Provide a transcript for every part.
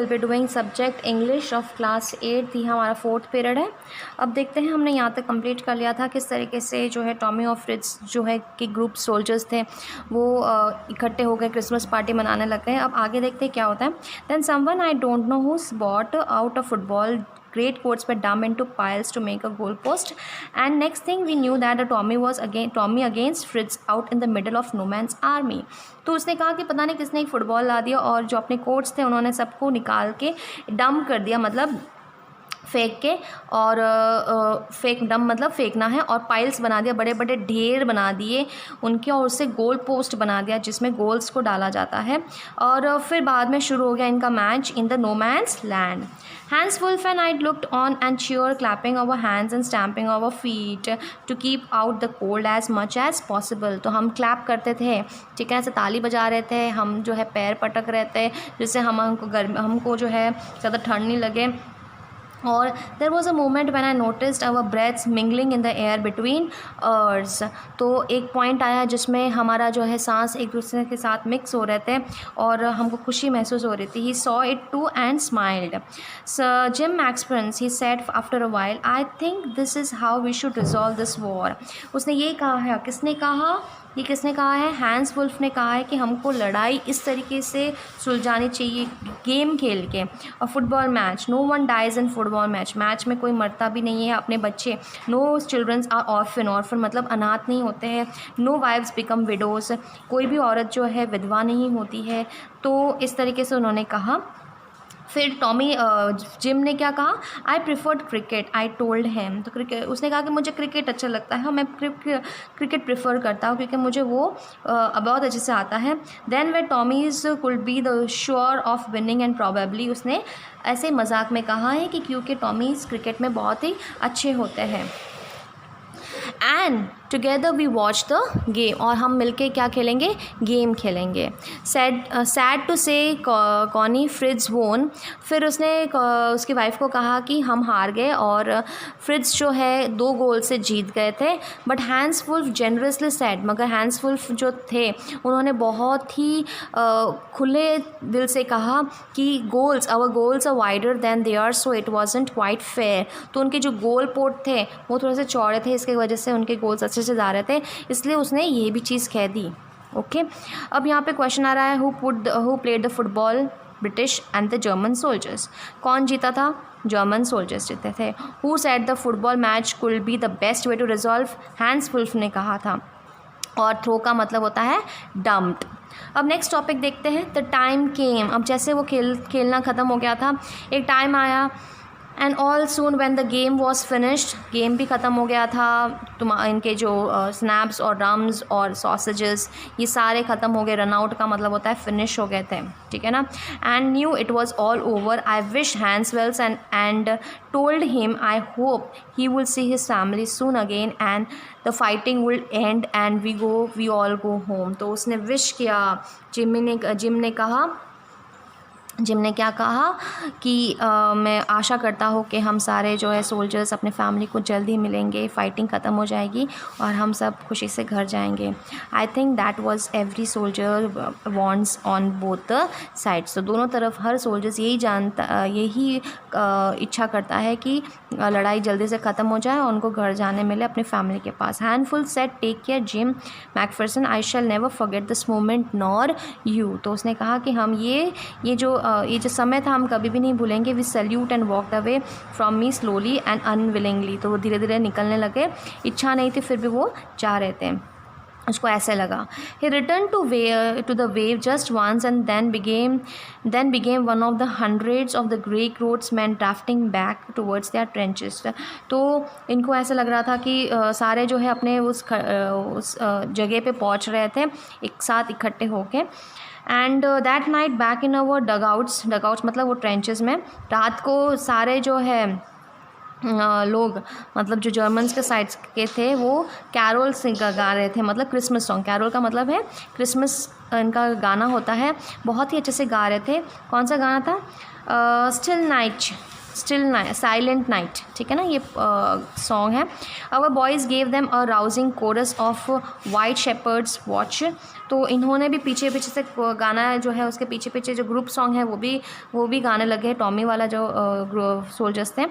Will be doing subject English of class 8। थी हमारा 4th period है। अब देखते हैं, हमने यहाँ तक कंप्लीट कर लिया था किस तरीके से जो है टॉमी और फ्रिट्ज जो है कि ग्रुप सोल्जर्स थे वो इकट्ठे हो गए, क्रिसमस पार्टी मनाने लग गए। अब आगे देखते हैं क्या होता है। Then someone I don't know who bought out a football great quotes were dumped into piles to make a goal post, and next thing we knew that Tommy against Fritz out in the middle of no man's army। तो उसने कहा कि पता नहीं किसने एक football ला दिया और जो अपने कोट्स थे उन्होंने सबको निकाल के डंप कर दिया, मतलब फेंक के, और डम मतलब फेंकना है, और पाइल्स बना दिया, बड़े बड़े ढेर बना दिए उनके, और उससे गोल पोस्ट बना दिया जिसमें गोल्स को डाला जाता है। और फिर बाद में शुरू हो गया इनका match in the no man's land. Hans Wolf and I looked on and cheered, clapping our hands and stamping our feet to keep out the cold as much as possible। तो हम क्लैप करते थे, ठीक है, ऐसे ताली बजा रहे थे, हम जो है पैर पटक रहे थे जिससे हमको जो है ज़्यादा ठंड नहीं लगे। और there was a moment when I noticed our breaths mingling in the air between us. तो एक पॉइंट आया जिसमें हमारा जो है सांस एक दूसरे के साथ मिक्स हो रहे थे और हमको खुशी महसूस हो रही थी। He saw it too and smiled. Jim McSpence he said after a while, I think this is how we should resolve this war. उसने ये कहा है, किसने कहा, ये किसने कहा है, हैंस वुल्फ ने कहा है कि हमको लड़ाई इस तरीके से सुलझानी चाहिए, गेम खेल के। और football match, no one dies in football match में कोई मरता भी नहीं है अपने बच्चे। नो चिल्ड्रंस आर ऑर्फन मतलब अनाथ नहीं होते हैं। नो वाइव्स बिकम विडोज़, कोई भी औरत जो है विधवा नहीं होती है। तो इस तरीके से उन्होंने कहा। फिर जिम ने क्या कहा, I preferred cricket, I told him. तो क्रिकेट, उसने कहा कि मुझे क्रिकेट अच्छा लगता है, मैं क्रिकेट प्रिफर करता हूँ क्योंकि मुझे वो बहुत अच्छे से आता है। Then we Tommies could be the sure of winning and probably, उसने ऐसे मजाक में कहा है कि क्योंकि टॉमीज़ क्रिकेट में बहुत ही अच्छे होते हैं। And together we watch the game, और हम मिलके क्या खेलेंगे, गेम खेलेंगे। Sad to say Connie Fritz won. फिर उसने उसकी वाइफ को कहा कि हम हार गए और फ्रिट्ज जो है 2 गोल से जीत गए थे। But Hans Wolf generously said, मगर हैंस वुल्फ जो थे उन्होंने बहुत ही खुले दिल से कहा कि our goals are wider than their, so it wasn't quite fair. तो उनके जो गोल पोस्ट थे वो थोड़े से चौड़े थे, इसके वजह से उनके गोल्स अच्छे से जा रहे थे, इसलिए उसने ये भी चीज़ कह दी। ओके, अब यहाँ पे क्वेश्चन आ रहा है, who played the football, British and the German soldiers. कौन जीता था, जर्मन सोल्जर्स जीते थे। Who said the football match could be the best way to resolve, Hans Wolf ने कहा था। और थ्रो का मतलब होता है डम्प्ड। अब नेक्स्ट टॉपिक देखते हैं, द टाइम केम। अब जैसे वो खेलना ख़त्म हो गया था, एक टाइम आया, and all soon when the game was finished, game भी ख़त्म हो गया था। इनके जो स्नैप्स और रम्स और सॉसेजेस ये सारे ख़त्म हो गए। रन आउट का मतलब होता है फिनिश हो गए थे, ठीक है ना। And knew it was all over, I wish Hans wells and told him I hope he will see his family soon again and the fighting will end and we all go home. तो उसने wish किया, gym ने क्या कहा कि मैं आशा करता हूँ कि हम सारे जो है सोल्जर्स अपने फैमिली को जल्दी मिलेंगे, फाइटिंग ख़त्म हो जाएगी और हम सब खुशी से घर जाएंगे। I think that was every soldier wants on both the sides. तो दोनों तरफ हर सोल्जर्स यही इच्छा करता है कि लड़ाई जल्दी से ख़त्म हो जाए और उनको घर जाने मिले अपनी फैमिली के पास। Handful said take care Jim McPherson, I shall never forget this moment nor you. तो उसने कहा कि हम ये जो समय था हम कभी भी नहीं भूलेंगे। We salute and walked away from me slowly and unwillingly. तो वो धीरे धीरे निकलने लगे, इच्छा नहीं थी फिर भी वो जा रहे थे, उसको ऐसे लगा। He return to the wave just once and then became one of the hundreds of the Greek roadsman drafting back towards their trenches. तो इनको ऐसा लग रहा था कि सारे जो है अपने उस जगह पे पहुंच रहे थे एक साथ इकट्ठे होके। And that night back in our dugouts मतलब वो ट्रेंचेस में, रात को सारे जो है लोग मतलब जो जर्मन्स के साइड्स के थे वो कैरोल गा रहे थे, मतलब क्रिसमस सॉन्ग। कैरोल का मतलब है क्रिसमस, इनका गाना होता है, बहुत ही अच्छे से गा रहे थे। कौन सा गाना था, साइलेंट नाइट, ठीक है ना, ये सॉन्ग है। Our boys gave them a rousing chorus of white shepherds watch. तो इन्होंने भी पीछे पीछे से गाना जो है उसके पीछे पीछे जो ग्रुप सॉन्ग है वो भी गाने लगे, टॉमी वाला जो सोल्जर्स थे।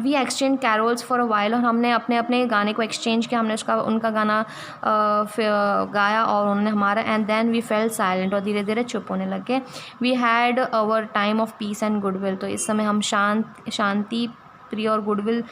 We exchange carols for a while, और हमने अपने अपने गाने को एक्सचेंज किया, हमने उनका गाना गाया और उन्होंने हमारा। And then we felt silent, और धीरे धीरे चुप होने लगे। We had our time of peace and goodwill, तो इस समय हम शांति प्रिय और गुडविल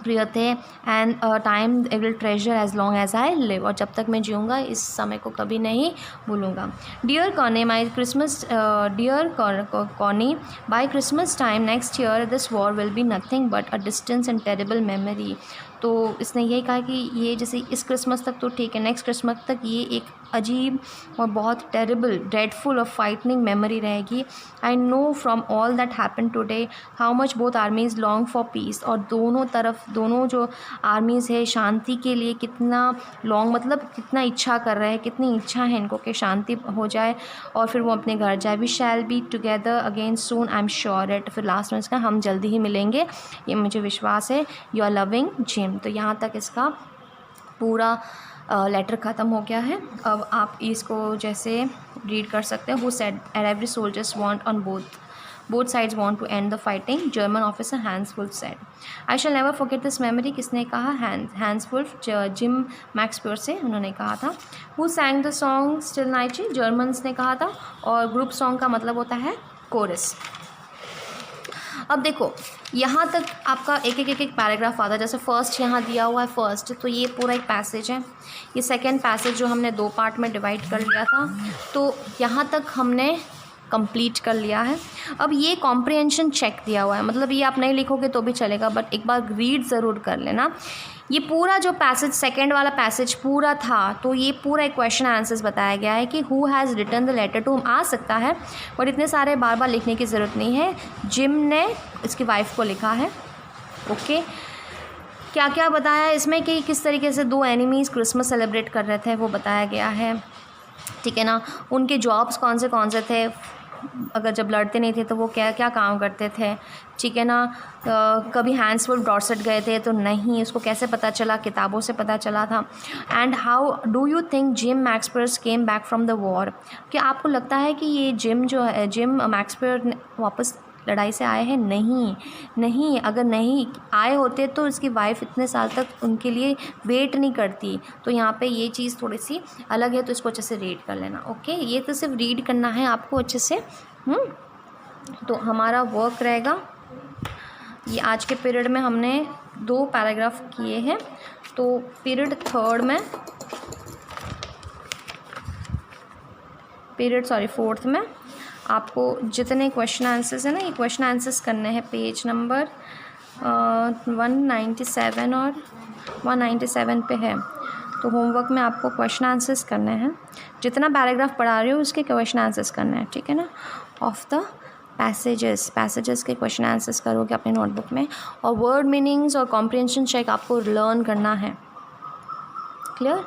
प्रिय थे। And time I will treasure as long as I live, और जब तक मैं जीऊँगा इस समय को कभी नहीं भूलूँगा। Dear Connie my Christmas, dear Connie, by Christmas time next year this war will be nothing but a distance and terrible memory. तो इसने यही कहा कि ये जैसे इस क्रिसमस तक तो ठीक है, नेक्स्ट क्रिसमस तक ये एक अजीब और बहुत टेरेबल, ड्रेडफुल और फ्राइटनिंग मेमोरी रहेगी। I know from all that happen today how much both armies long for piece, और दोनों तरफ दोनों जो आर्मीज़ है शांति के लिए कितना लॉन्ग, मतलब कितना इच्छा कर रहे हैं, कितनी इच्छा है इनको कि शांति हो जाए और फिर वो अपने घर जाए। We shall be together again soon, I am sure it. फिर लास्ट में इसका हम जल्दी ही मिलेंगे, ये मुझे विश्वास है। You are loving Jim. तो यहाँ तक इसका पूरा लेटर ख़त्म हो गया है। अब आप इसको जैसे रीड कर सकते हैं। Who said every soldiers want on both sides want to end the fighting, German officer Hans Wolf said. I shall never forget this memory, किसने कहा? हैंस वुल्फ, जिम मैक्सपियर से उन्होंने कहा था। Who sang the song still night, Germans ने कहा था, और ग्रुप सॉन्ग का मतलब होता है कोरस। अब देखो यहाँ तक आपका एक एक पैराग्राफ आता है। जैसे फर्स्ट यहाँ दिया हुआ है फर्स्ट, तो ये पूरा एक पैसेज है। ये सेकंड पैसेज जो हमने 2 पार्ट में डिवाइड कर लिया था, तो यहाँ तक हमने कंप्लीट कर लिया है। अब ये कॉम्प्रिहेंशन चेक दिया हुआ है, मतलब ये आप नहीं लिखोगे तो भी चलेगा, बट एक बार रीड ज़रूर कर लेना। ये पूरा जो पैसेज, सेकंड वाला पैसेज पूरा था, तो ये पूरा एक क्वेश्चन आंसर्स बताया गया है कि who has written the letter to home आ सकता है, और इतने सारे बार बार लिखने की ज़रूरत नहीं है। जिम ने इसकी वाइफ को लिखा है। ओके, क्या क्या बताया इसमें कि किस तरीके से 2 एनिमीज़ क्रिसमस सेलिब्रेट कर रहे थे वो बताया गया है, ठीक है ना। उनके जॉब्स कौन से थे, अगर जब लड़ते नहीं थे तो वो क्या क्या काम करते थे, ठीक है ना। कभी हैंस वुल्फ डॉर्सेट गए थे तो नहीं, उसको कैसे पता चला? किताबों से पता चला था। And how do you think Jim Maxpier came back from the war, क्या आपको लगता है कि ये जिम मैक्सपियर वापस लड़ाई से आए हैं? नहीं, अगर नहीं आए होते तो इसकी वाइफ इतने साल तक उनके लिए वेट नहीं करती। तो यहाँ पे ये चीज़ थोड़ी सी अलग है, तो इसको अच्छे से रीड कर लेना। ओके, ये तो सिर्फ रीड करना है आपको अच्छे से। तो हमारा वर्क रहेगा, ये आज के पीरियड में हमने 2 पैराग्राफ किए हैं। तो पीरियड फोर्थ में आपको जितने क्वेश्चन आंसर्स हैं ना, ये क्वेश्चन आंसर्स करने हैं पेज नंबर 197 और 197 पे है। तो होमवर्क में आपको क्वेश्चन आंसर्स करने हैं, जितना पैराग्राफ पढ़ा रही हूँ उसके क्वेश्चन आंसर्स करने हैं, ठीक है ना। ऑफ द पैसेजेस के क्वेश्चन आंसर्स करोगे अपने नोटबुक में, और वर्ड मीनिंग्स और कॉम्प्रिहेंशन चेक आपको लर्न करना है। क्लियर?